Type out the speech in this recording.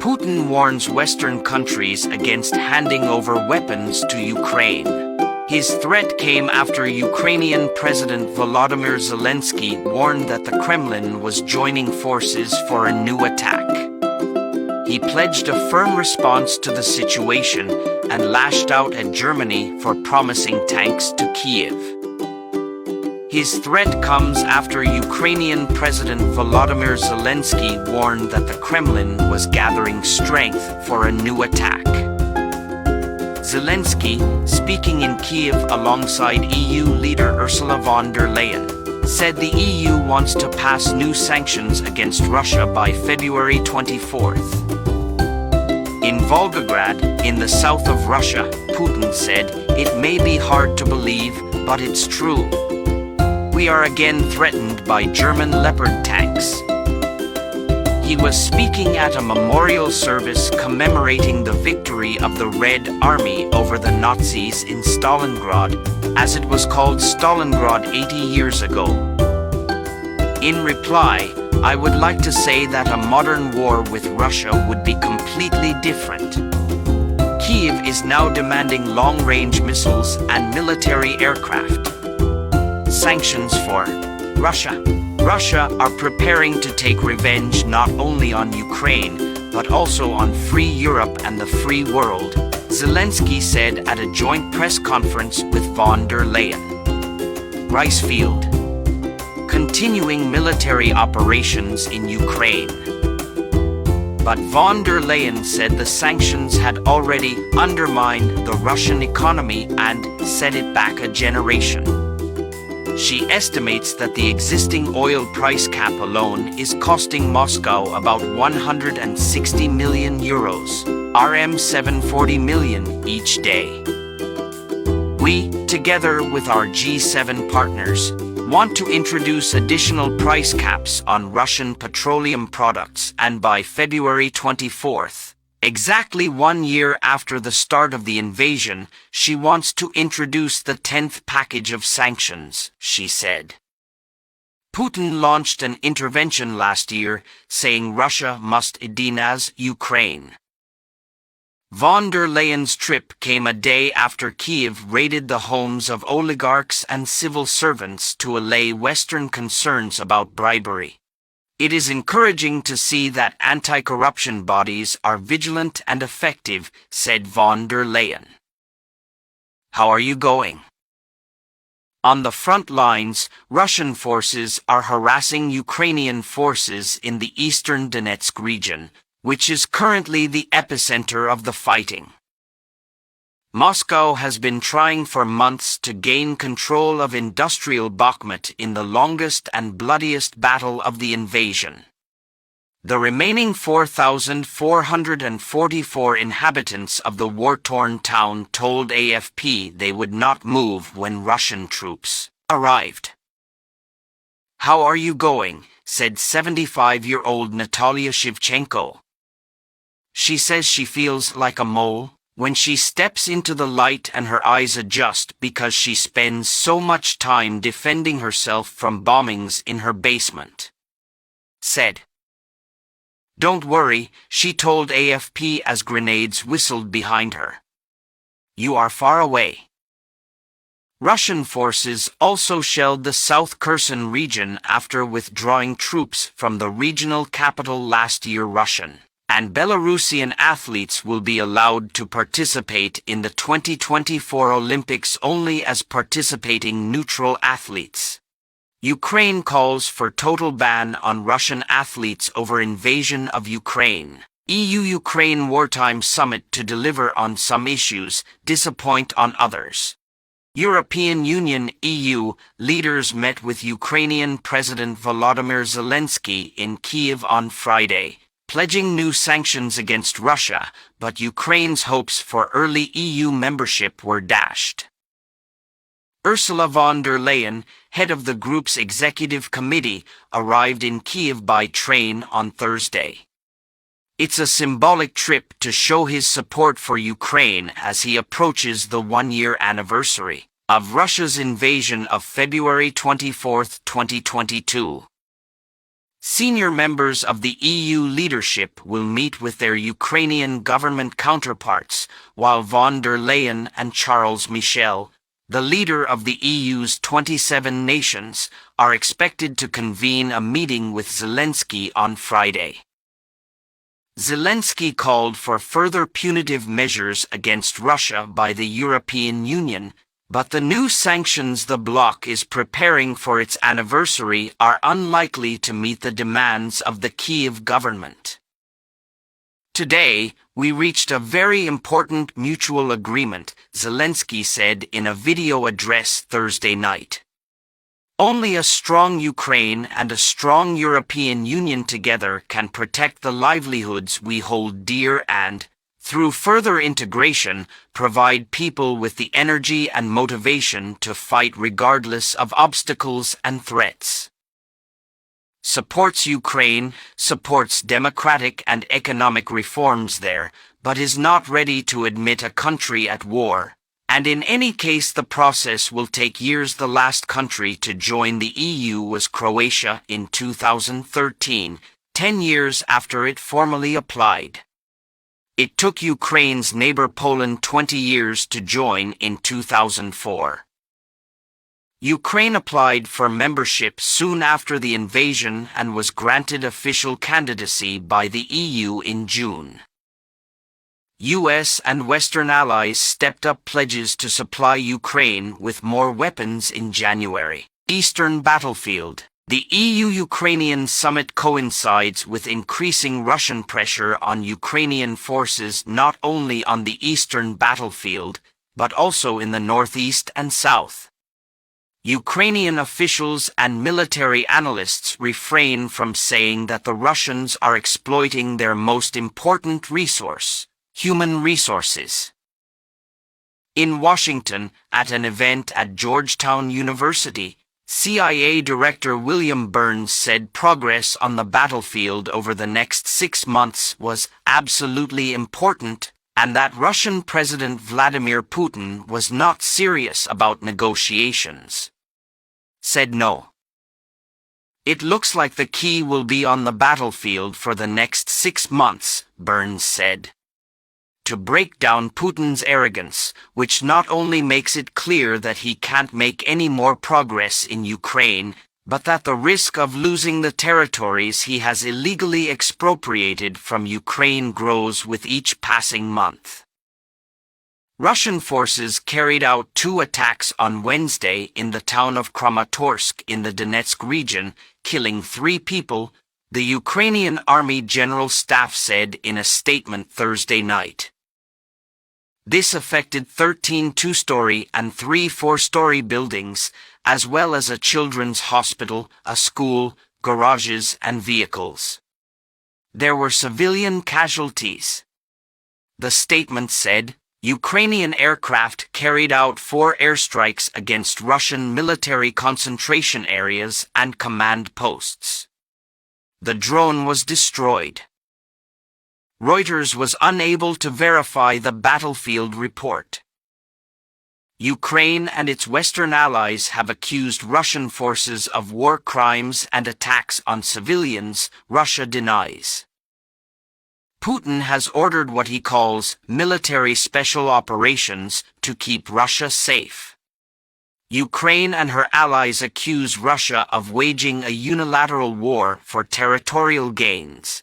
Putin warns Western countries against handing over weapons to Ukraine. His threat came after Ukrainian President Volodymyr Zelensky warned that the Kremlin was joining forces for a new attack. He pledged a firm response to the situation and lashed out at Germany for promising tanks to Kyiv. His threat comes after Ukrainian President Volodymyr Zelensky warned that the Kremlin was gathering strength for a new attack. Zelensky, speaking in Kyiv alongside EU leader Ursula von der Leyen, said the EU wants to pass new sanctions against Russia by February 24th. In Volgograd, in the south of Russia, Putin said, "It may be hard to believe, but it's true. We are again threatened by German Leopard tanks." He was speaking at a memorial service commemorating the victory of the Red Army over the Nazis in Stalingrad, as it was called Stalingrad 80 years ago. In reply, I would like to say that a modern war with Russia would be completely different. Kyiv is now demanding long-range missiles and military aircraft. Sanctions for Russia. Russia are preparing to take revenge not only on Ukraine, but also on free Europe and the free world, Zelensky said at a joint press conference with von der Leyen. Rice field. Continuing military operations in Ukraine. But von der Leyen said the sanctions had already undermined the Russian economy and set it back a generation. She estimates that the existing oil price cap alone is costing Moscow about 160 million euros, RM 740 million each day. We, together with our G7 partners, want to introduce additional price caps on Russian petroleum products, and by February 24th, exactly 1 year after the start of the invasion, she wants to introduce the 10th package of sanctions, she said. Putin launched an intervention last year, saying Russia must denounce Ukraine. Von der Leyen's trip came a day after Kyiv raided the homes of oligarchs and civil servants to allay Western concerns about bribery. It is encouraging to see that anti-corruption bodies are vigilant and effective, said von der Leyen. How are you going? On the front lines, Russian forces are harassing Ukrainian forces in the eastern Donetsk region, which is currently the epicenter of the fighting. Moscow has been trying for months to gain control of industrial Bakhmut in the longest and bloodiest battle of the invasion. The remaining 4,444 inhabitants of the war-torn town told AFP they would not move when Russian troops arrived. How are you going? Said 75-year-old Natalia Shevchenko. She says she feels like a mole when she steps into the light and her eyes adjust because she spends so much time defending herself from bombings in her basement. Said. Don't worry, she told AFP as grenades whistled behind her. You are far away. Russian forces also shelled the South Kherson region after withdrawing troops from the regional capital last year. Russian and Belarusian athletes will be allowed to participate in the 2024 Olympics only as participating neutral athletes. Ukraine calls for total ban on Russian athletes over invasion of Ukraine. EU-Ukraine wartime summit to deliver on some issues, disappoint on others. European Union (EU) leaders met with Ukrainian President Volodymyr Zelensky in Kyiv on Friday, pledging new sanctions against Russia, but Ukraine's hopes for early EU membership were dashed. Ursula von der Leyen, head of the group's executive committee, arrived in Kyiv by train on Thursday. It's a symbolic trip to show his support for Ukraine as he approaches the one-year anniversary of Russia's invasion of February 24, 2022. Senior members of the EU leadership will meet with their Ukrainian government counterparts, while von der Leyen and Charles Michel, the leader of the EU's 27 nations, are expected to convene a meeting with Zelensky on Friday. Zelensky called for further punitive measures against Russia by the European Union, but the new sanctions the bloc is preparing for its anniversary are unlikely to meet the demands of the Kyiv government. Today, we reached a very important mutual agreement, Zelensky said in a video address Thursday night. Only a strong Ukraine and a strong European Union together can protect the livelihoods we hold dear and, through further integration, provide people with the energy and motivation to fight regardless of obstacles and threats. Supports Ukraine, supports democratic and economic reforms there, but is not ready to admit a country at war. And in any case the process will take years. The last country to join the EU was Croatia in 2013, 10 years after it formally applied. It took Ukraine's neighbor Poland 20 years to join in 2004. Ukraine applied for membership soon after the invasion and was granted official candidacy by the EU in June. US and Western allies stepped up pledges to supply Ukraine with more weapons in January. Eastern battlefield. The EU-Ukrainian summit coincides with increasing Russian pressure on Ukrainian forces not only on the eastern battlefield, but also in the northeast and south. Ukrainian officials and military analysts refrain from saying that the Russians are exploiting their most important resource, human resources. In Washington, at an event at Georgetown University, CIA Director William Burns said progress on the battlefield over the next 6 months was absolutely important, and that Russian President Vladimir Putin was not serious about negotiations. Said no. It looks like the key will be on the battlefield for the next 6 months, Burns said. To break down Putin's arrogance, which not only makes it clear that he can't make any more progress in Ukraine, but that the risk of losing the territories he has illegally expropriated from Ukraine grows with each passing month. Russian forces carried out 2 attacks on Wednesday in the town of Kramatorsk in the Donetsk region, killing 3 people, the Ukrainian Army General Staff said in a statement Thursday night. This affected 13 2-story and 3 4-story buildings, as well as a children's hospital, a school, garages, and vehicles. There were civilian casualties. The statement said, Ukrainian aircraft carried out 4 airstrikes against Russian military concentration areas and command posts. The drone was destroyed. Reuters was unable to verify the battlefield report. Ukraine and its Western allies have accused Russian forces of war crimes and attacks on civilians. Russia denies. Putin has ordered what he calls military special operations to keep Russia safe. Ukraine and her allies accuse Russia of waging a unilateral war for territorial gains.